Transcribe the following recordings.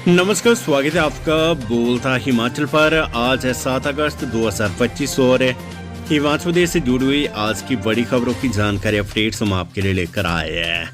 नमस्कार, स्वागत है आपका बोलता हिमाचल पर। आज है 7 अगस्त 2025 और हिमाचल प्रदेश से जुड़ी हुई आज की बड़ी खबरों की जानकारी अपडेट्स हम आपके लिए लेकर आए हैं।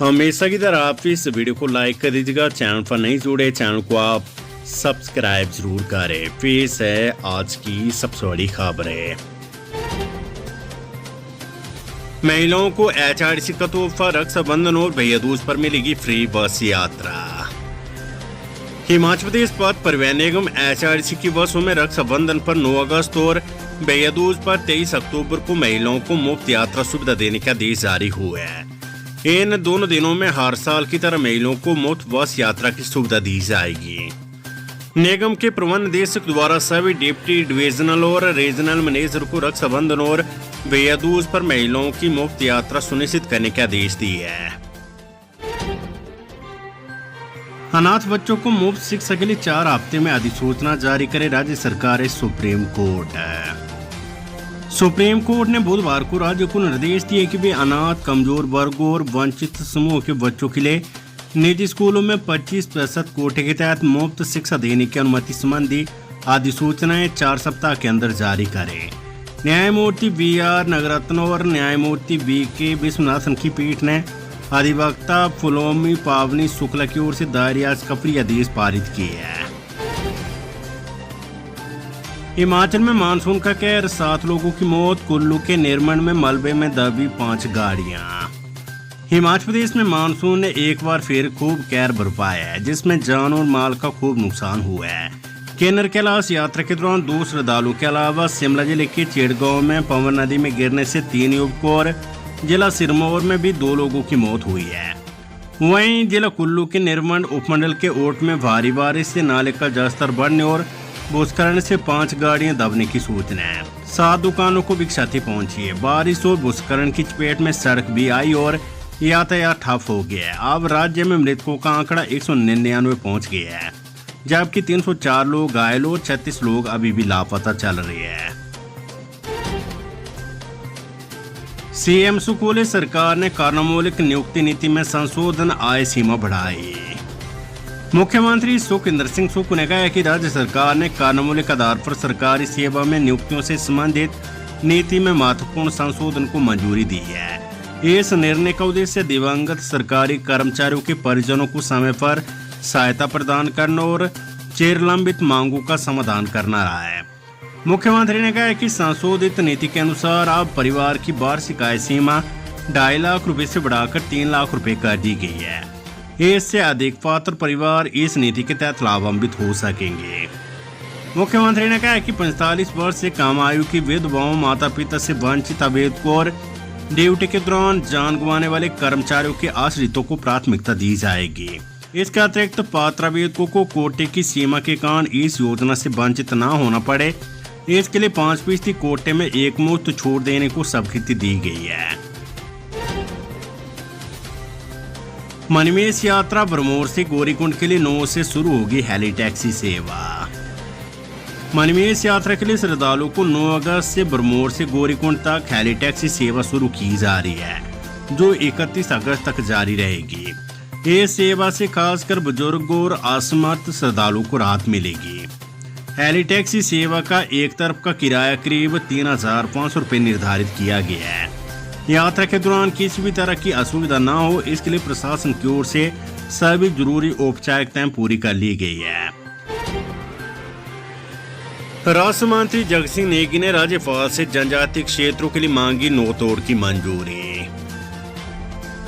हमेशा की तरह आप इस वीडियो को लाइक कर दीजिएगा। चैनल पर नहीं जुड़े, चैनल को आप सब्सक्राइब जरूर करें। पेश है आज की सबसे बड़ी खबरें। महिलाओं को एचआरटीसी का तोहफा, रक्षाबंधन और भैया दूज पर मिलेगी फ्री बस यात्रा। हिमाचल प्रदेश पथ परिवहन निगम एचआरटीसी की बसों में रक्षाबंधन पर 9 अगस्त और भैया दूज पर 23 अक्टूबर को महिलाओं को मुफ्त यात्रा सुविधा देने का आदेश जारी हुआ है। इन दोनों दिनों में हर साल की तरह महिलाओं को मुफ्त बस यात्रा की सुविधा दी जाएगी। निगम के प्रबंध निदेशक द्वारा सभी डिप्टी डिविजनल और रीजनल मैनेजर को रक्षाबंधन और भैया दूज पर महिलाओं की मुफ्त यात्रा सुनिश्चित करने के आदेश दिए हैं। अनाथ बच्चों को मुफ्त शिक्षा के लिए 4 हफ्ते में अधिसूचना जारी करे राज्य सरकार। सुप्रीम कोर्ट ने बुधवार को राज्य को निर्देश दिए कि वे अनाथ, कमजोर वर्गों और वंचित समूह के बच्चों के लिए निजी स्कूलों में 25% कोटे के तहत मुफ्त शिक्षा देने की अनुमति संबंधी अधिसूचनाएं 4 सप्ताह के अंदर जारी करें। न्यायमूर्ति BR नगरत्न और न्यायमूर्ति VK विश्वनाथन की पीठ ने अधिवक्ता फुलोमी पावनी शुक्ला की ओर से दायर याचिका पर आदेश पारित किए हैं। हिमाचल में मानसून का कहर, 7 लोगों की मौत। कुल्लू के निर्मंड में मलबे में दबी 5 गाड़ियां। हिमाचल प्रदेश में मानसून ने एक बार फिर खूब कहर बरपाया है, जिसमें जान और माल का खूब नुकसान हुआ है। किन्नर कैलाश यात्रा के दौरान 2 श्रद्धालुओं के अलावा शिमला जिले के चिड़गांव में पवन नदी में गिरने से 3 युवकों और जिला सिरमौर में भी 2 लोगों की मौत हुई है। वहीं जिला कुल्लू के निर्मंड उपमंडल के ओट में भारी बारिश से नाले का जलस्तर बढ़ने और भूस्खलन से 5 गाड़ियां दबने की सूचना है। 7 दुकानों को भी क्षति पहुंची है। बारिश और भूस्खलन की चपेट में सड़क भी आई और यातायात ठप हो गया है। अब राज्य में मृतकों का आंकड़ा 199 पहुंच गया है, जबकि 304 लोग घायल और 36 लोग अभी भी लापता चल रहे हैं। सीएम सुखोले सरकार ने कार्यान्वयन नियुक्ति नीति में संशोधन, आय सीमा बढ़ाई। मुख्यमंत्री सुखविंदर सिंह सुक्खू ने कहा है कि राज्य सरकार ने कार्यान्वयन आधार पर सरकारी सेवा में नियुक्तियों से संबंधित नीति में महत्वपूर्ण संशोधन को मंजूरी दी है। इस निर्णय का उद्देश्य दिवंगत सरकारी कर्मचारियों के परिजनों को समय पर सहायता प्रदान करना और चिरलंबित मांगों का समाधान करना रहा है। मुख्यमंत्री ने कहा कि संशोधित नीति के अनुसार अब परिवार की वार्षिक आय सीमा 2.5 लाख रुपए से बढ़ाकर 3 लाख रुपए कर दी गई है। इससे अधिक पात्र परिवार इस नीति के तहत लाभान्वित हो सकेंगे। मुख्यमंत्री ने कहा कि 45 वर्ष से कम आयु की विधवाओं, माता पिता से वंचित अवेदकों और ड्यूटी के दौरान जान गंवाने वाले कर्मचारियों के आश्रितों को प्राथमिकता दी जाएगी। इसके अतिरिक्त पात्र अवेदकों को कोटे की सीमा के कारण इस योजना से वंचित न होना पड़े, इसके लिए 5% कोटे में एकमुश्त छूट देने को स्वीकृति दी गई है। मणिमेश यात्रा भरमौर से गौरीकुंड के लिए 9 से शुरू होगी हेली टैक्सी सेवा। मणिमेश यात्रा के लिए श्रद्धालुओं को 9 अगस्त से भरमौर से गौरीकुंड तक हेली टैक्सी सेवा शुरू की जा रही है, जो 31 अगस्त तक जारी रहेगी। इस सेवा से खासकर बुजुर्ग और असमर्थ श्रद्धालुओं को राहत मिलेगी। हेली टैक्सी सेवा का एक तरफ का किराया करीब 3,500 रुपये निर्धारित किया गया है। यात्रा के दौरान किसी भी तरह की असुविधा न हो, इसके लिए प्रशासन की ओर से सभी जरूरी औपचारिकताएं पूरी कर ली गई है। राज्य मंत्री जगत सिंह नेगी ने राज्यपाल से जनजातीय क्षेत्रों के लिए मांगी नोतोड़ की मंजूरी।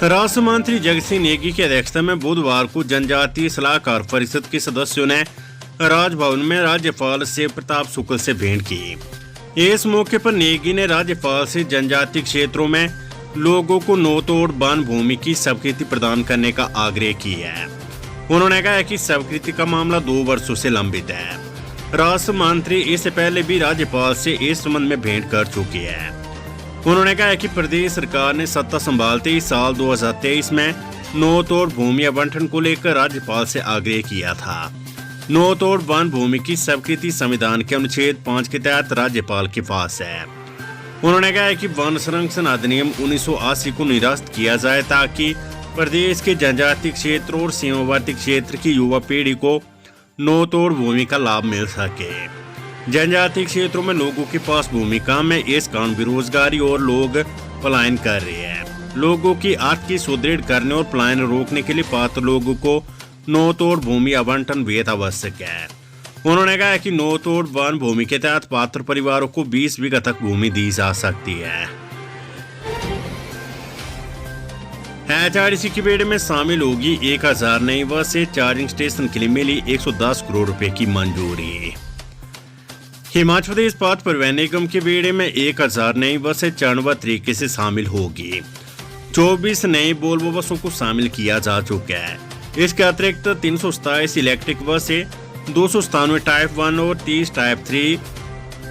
राज्य मंत्री जगत सिंह नेगी की अध्यक्षता में बुधवार को जनजातीय सलाहकार परिषद के सदस्यों ने राजभवन में राज्यपाल शिव प्रताप शुक्ल से भेंट की। इस मौके पर नेगी ने राज्यपाल से जनजातीय क्षेत्रों में लोगों को नोतोड़ वन भूमि की स्वीकृति प्रदान करने का आग्रह किया है। उन्होंने कहा कि स्वीकृति का मामला 2 वर्षों से लंबित है। राज्य मंत्री इससे पहले भी राज्यपाल से इस संबंध में भेंट कर चुके हैं। उन्होंने कहा कि प्रदेश सरकार ने सत्ता संभालते ही साल 2023 में नोतोड़ भूमि आवंटन को लेकर राज्यपाल से आग्रह किया था। नोतोड़ वन भूमि की स्वीकृति संविधान के अनुच्छेद 5 के तहत राज्यपाल के पास है। उन्होंने कहा कि वन संरक्षण अधिनियम 1980 को निरस्त किया जाए ताकि प्रदेश के जनजातीय क्षेत्र और सीमावर्ती क्षेत्र की युवा पीढ़ी को नो तोड़ भूमि का लाभ मिल सके। जनजातीय क्षेत्रों में लोगों के पास भूमि कम है, इस कारण बेरोजगारी और लोग पलायन कर रहे हैं। लोगों की आर्थिक सुदृढ़ करने और पलायन रोकने के लिए पात्र लोगों को नो तोड़ भूमि आवंटन बेहद आवश्यक है। उन्होंने कहा कि नो तोड़ वन भूमि के तहत पात्र परिवारों को 20 बीघा तक भूमि दी जा सकती है। HRDC की बेड़े में शामिल होगी 1000 नई बसें, चार्जिंग स्टेशन के लिए मिली 110 करोड़ रुपए की मंजूरी। हिमाचल प्रदेश पथ परिवहन निगम के बेड़े में 1000 नई बसें चरणबद्ध तरीके से शामिल होगी। 24 नई वोल्वो बसों को शामिल किया जा चुका है। इसके अतिरिक्त 327 इलेक्ट्रिक बसें, 297 टाइप 1 और 30 टाइप 3,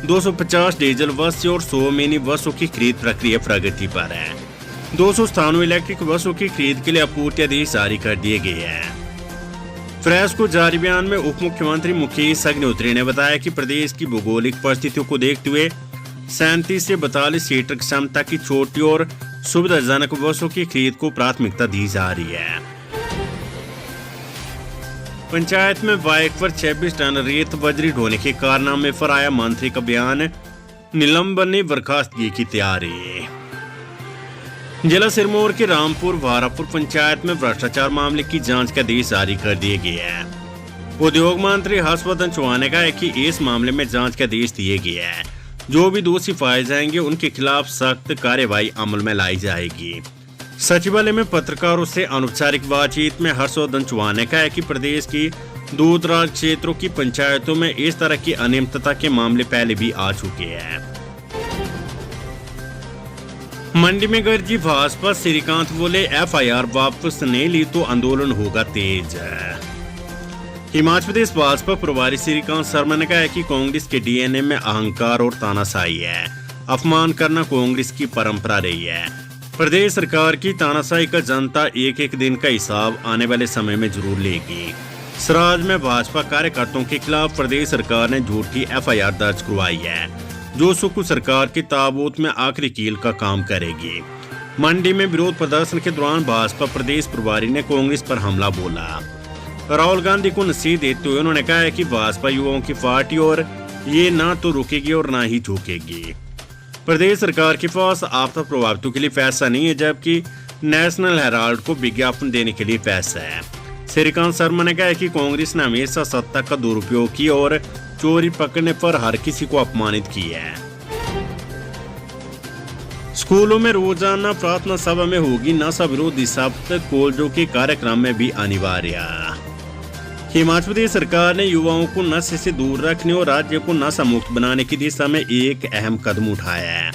250 डीजल बसें और 100 मिनी बसों की खरीद प्रक्रिया प्रगति पर है। 297 इलेक्ट्रिक बसों की खरीद के लिए आपूर्ति आदेश जारी कर दिए गए हैं। प्रेस को जारी बयान में उप मुख्यमंत्री मुकेश अग्निहोत्री ने बताया कि प्रदेश की भौगोलिक परिस्थितियों को देखते हुए 37 से 42 सीटर क्षमता की छोटी और सुविधाजनक बसों की खरीद को प्राथमिकता दी जा रही है। पंचायत में बाइक पर 26 टन रेत बजरी ढोने के कारनामे पर आया मंत्री का बयान, निलंबन ने बर्खास्तगी की तैयारी। जिला सिरमौर के रामपुर भारापुर पंचायत में भ्रष्टाचार मामले की जांच का आदेश जारी कर दिए गए हैं। उद्योग मंत्री हर्षवर्धन चौहान ने कहा है कि इस मामले में जांच का आदेश दिए गए हैं। जो भी दोषी पाए जाएंगे उनके खिलाफ सख्त कार्यवाही अमल में लाई जाएगी। सचिवालय में पत्रकारों से अनौपचारिक बातचीत में हर्षवर्धन चौहान ने कहा है कि प्रदेश की दूरदराज क्षेत्रों की पंचायतों में इस तरह की अनियमितता के मामले पहले भी आ चुके हैं। मंडी में गरजी भाजपा, श्रीकांत बोले FIR वापस नहीं ली तो आंदोलन होगा तेज। हिमाचल प्रदेश भाजपा प्रभारी श्रीकांत शर्मा ने कहा है कि कांग्रेस के DNA में अहंकार और तानाशाही है। अपमान करना कांग्रेस की परंपरा रही है। प्रदेश सरकार की तानाशाही का जनता एक एक दिन का हिसाब आने वाले समय में जरूर लेगी। सराज में भाजपा कार्यकर्ताओं के खिलाफ प्रदेश सरकार ने झूठी FIR दर्ज करवाई है, जो सुक्खू सरकार की ताबूत में आखिरी कील का काम करेगी। मंडी में विरोध प्रदर्शन के दौरान भाजपा प्रदेश प्रभारी ने कांग्रेस पर हमला बोला। राहुल गांधी को नसीहत देते हुए उन्होंने कहा है कि भाजपा युवाओं की पार्टी और ये ना तो रुकेगी और ना ही झुकेगी। प्रदेश सरकार के पास आपदा प्रभावितों के लिए पैसा नहीं है, जबकि नेशनल हेराल्ड को विज्ञापन देने के लिए पैसा है। श्रीकांत शर्मा ने कहा है कि कांग्रेस ने हमेशा सत्ता का दुरुपयोग किया और चोरी पकड़ने पर हर किसी को अपमानित किया है। स्कूलों में रोजाना प्रार्थना सभा में होगी नशा विरोधी सप्ताह, कॉलेजों के कार्यक्रम में भी अनिवार्य। हिमाचल प्रदेश सरकार ने युवाओं को नशे से दूर रखने और राज्य को नशा मुक्त बनाने की दिशा में एक अहम कदम उठाया है।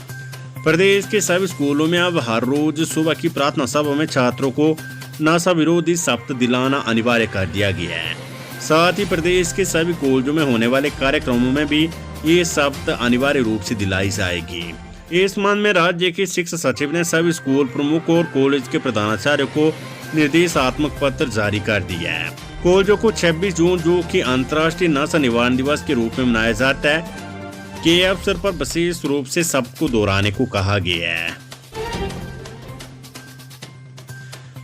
प्रदेश के सभी स्कूलों में अब हर रोज सुबह की प्रार्थना सभा में छात्रों को नशा विरोधी सप्ताह दिलाना अनिवार्य कर दिया गया है। साथ ही प्रदेश के सभी कॉलेजों में होने वाले कार्यक्रमों में भी ये सप्ताह अनिवार्य रूप से दिलाई जाएगी। इस संबंध में राज्य के शिक्षा सचिव ने सभी स्कूल प्रमुख और कॉलेज के प्रधानाचार्य को निर्देशात्मक पत्र जारी कर दिया है। कॉलेजों को 26 जून जो कि अंतर्राष्ट्रीय नशा निवारण दिवस के रूप में मनाया जाता है, के अवसर पर विशेष रूप से सबको दोहराने को कहा गया है।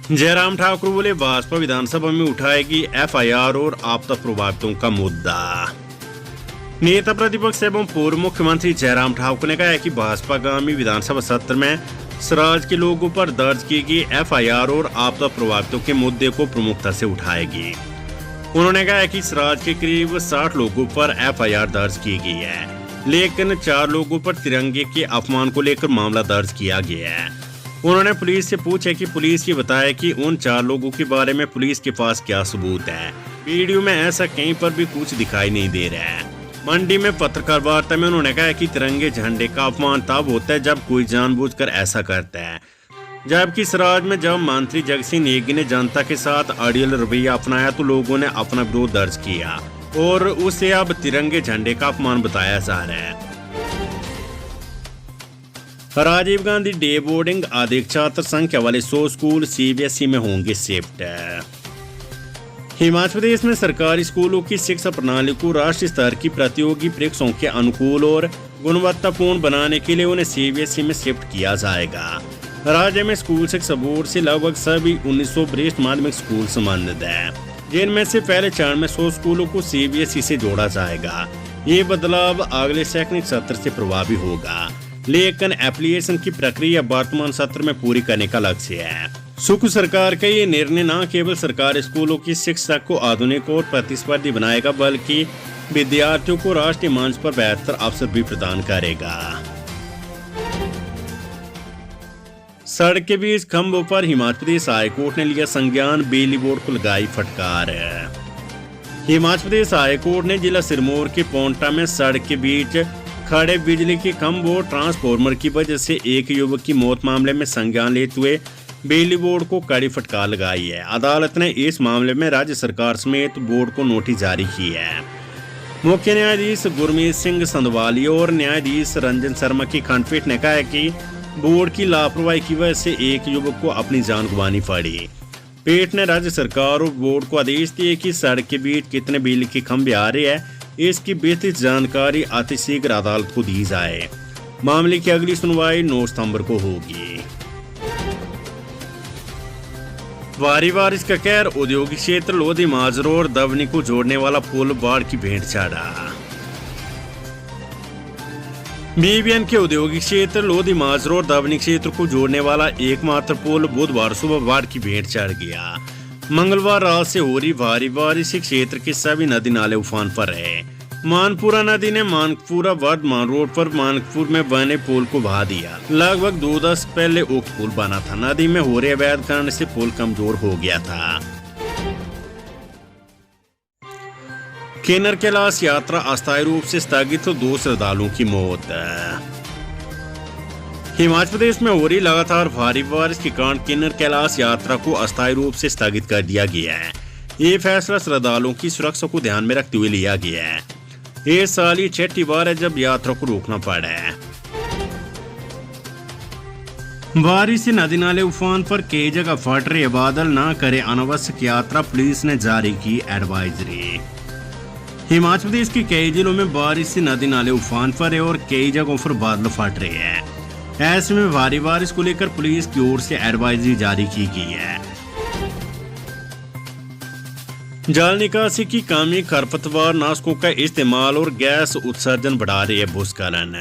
जयराम ठाकुर बोले भाजपा विधानसभा में उठाएगी FIR और आपदा प्रभावितों का मुद्दा। नेता प्रतिपक्ष एवं पूर्व मुख्यमंत्री जयराम ठाकुर ने कहा है कि भाजपा आगामी विधानसभा सत्र में सराज के लोगों पर दर्ज की गई FIR और आपदा प्रभावितों के मुद्दे को प्रमुखता से उठाएगी। उन्होंने कहा है कि सराज के करीब 60 लोगों पर FIR दर्ज की गई है, लेकिन 4 लोगों पर तिरंगे के अपमान को लेकर मामला दर्ज किया गया है। उन्होंने पुलिस से पूछा कि पुलिस ये बताया कि उन 4 लोगों के बारे में पुलिस के पास क्या सबूत है। वीडियो में ऐसा कहीं पर भी कुछ दिखाई नहीं दे रहा है। मंडी में पत्रकार वार्ता में उन्होंने कहा कि तिरंगे झंडे का अपमान तब होता है जब कोई जानबूझकर ऐसा करता है, जबकि सराज में जब मंत्री जगसिंह नेगी ने जनता के साथ अड़ियल रवैया अपनाया तो लोगों ने अपना विरोध दर्ज किया और उसे अब तिरंगे झंडे का अपमान बताया जा रहा है। राजीव गांधी डे बोर्डिंग अधिक छात्र संख्या वाले 100 स्कूल CBSE में होंगे शिफ्ट। हिमाचल प्रदेश में सरकारी स्कूलों की शिक्षा प्रणाली को राष्ट्रीय स्तर की प्रतियोगी परीक्षाओं के अनुकूल और गुणवत्तापूर्ण बनाने के लिए उन्हें CBSE में शिफ्ट किया जाएगा। राज्य में स्कूल शिक्षा बोर्ड से लगभग सभी 1900 वरिष्ठ माध्यमिक स्कूल संबंधित है, जिनमें से पहले चरण में 100 स्कूलों को CBSE से जोड़ा जाएगा। ये बदलाव अगले शैक्षणिक सत्र से प्रभावी होगा, लेकिन एप्लीकेशन की प्रक्रिया वर्तमान सत्र में पूरी करने का लक्ष्य है। सुख सरकार का ये निर्णय न केवल सरकारी स्कूलों की शिक्षा को आधुनिक और प्रतिस्पर्धी बनाएगा, बल्कि विद्यार्थियों को राष्ट्रीय मंच पर बेहतर अवसर भी प्रदान करेगा। सड़क के बीच खंभों पर हिमाचल प्रदेश हाईकोर्ट ने लिया संज्ञान, बिजली बोर्ड को लगाई फटकार। हिमाचल प्रदेश हाईकोर्ट ने जिला सिरमौर के पोंटा में सड़क के बीच खड़े बिजली के खंभों ट्रांसफार्मर की वजह से एक युवक की मौत मामले में संज्ञान लेते हुए बिजली बोर्ड को कड़ी फटकार लगाई है। अदालत ने इस मामले में राज्य सरकार समेत बोर्ड को नोटिस जारी की है। मुख्य न्यायाधीश गुरमीत सिंह संधवाली और न्यायाधीश रंजन शर्मा की खंडपीठ ने कहा है कि बोर्ड की लापरवाही की वजह से एक युवक को अपनी जान गंवानी पड़ी। पीठ ने राज्य सरकार और बोर्ड को आदेश दिए कि सड़क के बीच कितने बिजली के खंभे आ रहे हैं, इसकी विस्तृत जानकारी अतिशीघ्र अदालत को दी जाए। मामले की अगली सुनवाई 9 सितंबर को होगी। भारी बारिश का कहर, औद्योगिक क्षेत्र लोधी माजरो और दवनी को जोड़ने वाला पुल बाढ़ की भेंट चढ़ा। बीबीएन के औद्योगिक क्षेत्र लोधी माजरो और दवनी क्षेत्र को जोड़ने वाला एकमात्र पुल बुधवार सुबह बाढ़ की भेंट चढ़ गया। मंगलवार रात से हो रही भारी बारिश से क्षेत्र के सभी नदी नाले उफान पर रहे। मानपुरा नदी ने मानकपुरा वर्धमान रोड पर मानकपुर में बने पुल को बहा दिया। लगभग 2 दशक पहले उक्त पुल बना था। नदी में हो रहे अवैध खनन से पुल कमजोर हो गया था। किन्नर कैलाश यात्रा अस्थायी रूप से स्थगित, तो 2 श्रद्धालुओं की मौत। हिमाचल प्रदेश में हो रही लगातार भारी बारिश के कारण किन्नर कैलाश यात्रा को अस्थायी रूप से स्थगित कर दिया गया है। ये फैसला श्रद्धालुओं की सुरक्षा को ध्यान में रखते हुए लिया गया है। इस साल ये 6ठी बार है जब यात्रा को रोकना पड़ा है। बारिश से नदी नाले उफान पर, कई जगह फट रहे बादल, ना करे अनावश्यक यात्रा, पुलिस ने जारी की एडवाइजरी। हिमाचल प्रदेश के कई जिलों में बारिश से नदी नाले उफान पर है और कई जगहों पर बादल फट रहे हैं। ऐसे में भारी बारिश को लेकर पुलिस की ओर से एडवाइजरी जारी की गई है। जल निकासी की कमी, खरपतवार नाशकों का इस्तेमाल और गैस उत्सर्जन बढ़ा रही है भूस्खलन।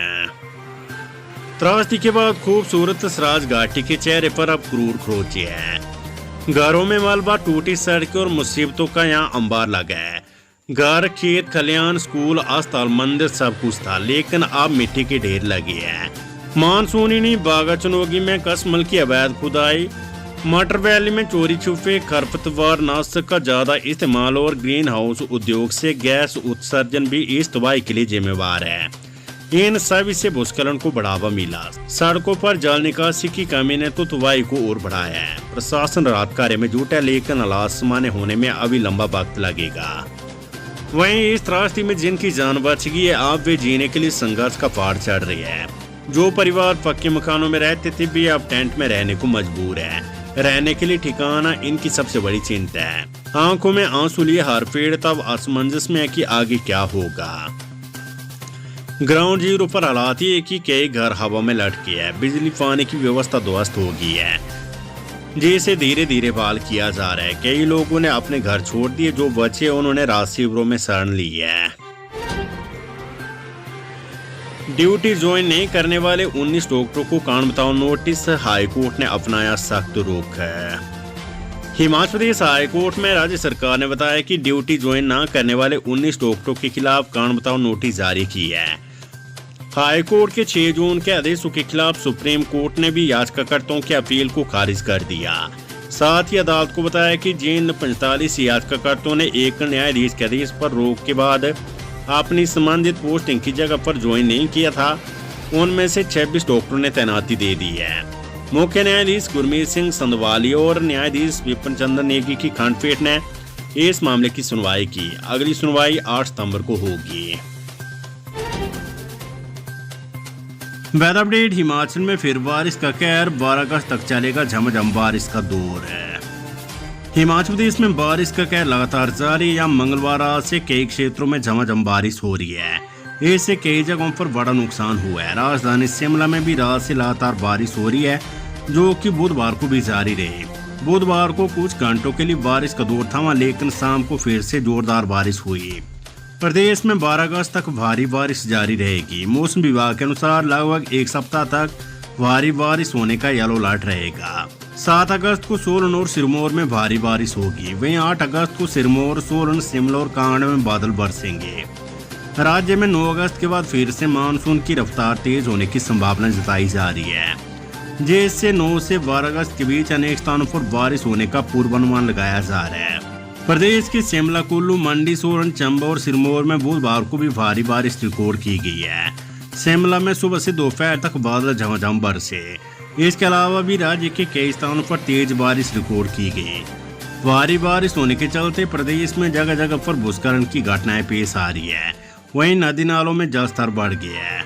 त्रासदी के बाद खूबसूरत सराज घाटी के चेहरे पर अब क्रूर खरोंच है। घरों में मलबा, टूटी सड़कें और मुसीबतों का यहाँ अंबार लगा है। घर, खेत खलियान, स्कूल, अस्पताल, मंदिर सब कुछ था, लेकिन अब मिट्टी के ढेर लगे हैं। मानसूनी बागा चनोगी में कसमल की अवैध खुदाई, मटर वैली में चोरी छुपे, खरपतवार नाशक का ज्यादा इस्तेमाल और ग्रीन हाउस उद्योग से गैस उत्सर्जन भी इस तबाही के लिए जिम्मेवार है। इन सभी से भूस्खलन को बढ़ावा मिला। सड़कों पर जल निकासी की कमी ने तो तबाही को और बढ़ाया है। प्रशासन राहत कार्य में जुटा है, लेकिन हालात सामान्य होने में अभी लंबा वक्त लगेगा। वहीं इस त्रासदी में जिनकी जान बच गई है, अब वे जीने के लिए संघर्ष का पहाड़ चढ़ रही है। जो परिवार पक्के मकानों में रहते थे भी अब टेंट में रहने को मजबूर है। रहने के लिए ठिकाना इनकी सबसे बड़ी चिंता है। आंखों में आंसू लिए हर पेड़ तब असमंजस में है कि आगे क्या होगा। ग्राउंड जीरो पर हालात ये कि कई घर हवा में लटके हैं। बिजली पानी की व्यवस्था ध्वस्त हो गई है, जिसे धीरे धीरे बहाल किया जा रहा है। कई लोगों ने अपने घर छोड़ दिए, जो बचे उन्होंने राहत शिविरों में शरण ली है। ड्यूटी ज्वाइन नहीं करने वाले 19 डॉक्टरों को कारण बताओ नोटिस, हाईकोर्ट ने अपनाया सख्त रुख। हिमाचल प्रदेश हाईकोर्ट में राज्य सरकार ने बताया कि ड्यूटी ज्वाइन न करने वाले 19 डॉक्टरों के खिलाफ कारण बताओ नोटिस जारी की है। हाईकोर्ट के 6 जून के आदेशों के खिलाफ सुप्रीम कोर्ट ने भी याचिकाकर्ताओं की अपील को खारिज कर दिया। साथ ही अदालत को बताया कि जिन 45 याचिकाकर्ताओं ने एक न्यायाधीश के आदेश पर रोक के बाद अपनी संबंधित पोस्टिंग की जगह पर ज्वाइन नहीं किया था, उनमें से 26 डॉक्टरों ने तैनाती दे दी है। मुख्य न्यायाधीश गुरमीत सिंह संधवाली और न्यायाधीश विपिन चंद्र नेगी की खंडपीठ ने इस मामले की सुनवाई की। अगली सुनवाई 8 सितंबर को होगी। Weather update. हिमाचल में फिर बारिश का कहर, 12 अगस्त तक चलेगा झमाझम बारिश का दौर है। हिमाचल प्रदेश में बारिश का कहर लगातार जारी है। मंगलवार रात से कई क्षेत्रों में झमाझम बारिश हो रही है। इससे कई जगहों पर बड़ा नुकसान हुआ है। राजधानी शिमला में भी रात से लगातार बारिश हो रही है। जो कि बुधवार को भी जारी रहे। बुधवार को कुछ घंटों के लिए बारिश का दौर थमा, लेकिन शाम को फिर से जोरदार बारिश हुई। प्रदेश में 12 अगस्त तक भारी बारिश जारी रहेगी। मौसम विभाग के अनुसार लगभग एक सप्ताह तक भारी बारिश होने का येलो अलर्ट रहेगा। 7 अगस्त को सोलन और सिरमौर में भारी बारिश होगी। वहीं 8 अगस्त को सिरमौर, सोलन, शिमला और कांगड़ा में बादल बरसेंगे। राज्य में 9 अगस्त के बाद फिर से मानसून की रफ्तार तेज होने की संभावना जताई जा रही है, जिससे 9 से 12 अगस्त के बीच अनेक स्थानों पर बारिश होने का पूर्वानुमान लगाया जा रहा है। प्रदेश के शिमला, कुल्लू, मंडी, सोलन, चंबा और सिरमौर में बुधवार को भी भारी बारिश रिकॉर्ड की गई है। शिमला में सुबह से दोपहर तक बादल झमाझम बरसे। इसके अलावा भी राज्य के कई स्थानों पर तेज बारिश रिकॉर्ड की गई। भारी बारिश होने के चलते प्रदेश में जगह जगह पर भूस्खलन की घटनाएं पेश आ रही है। वहीं नदी नालों में जलस्तर बढ़ गया है।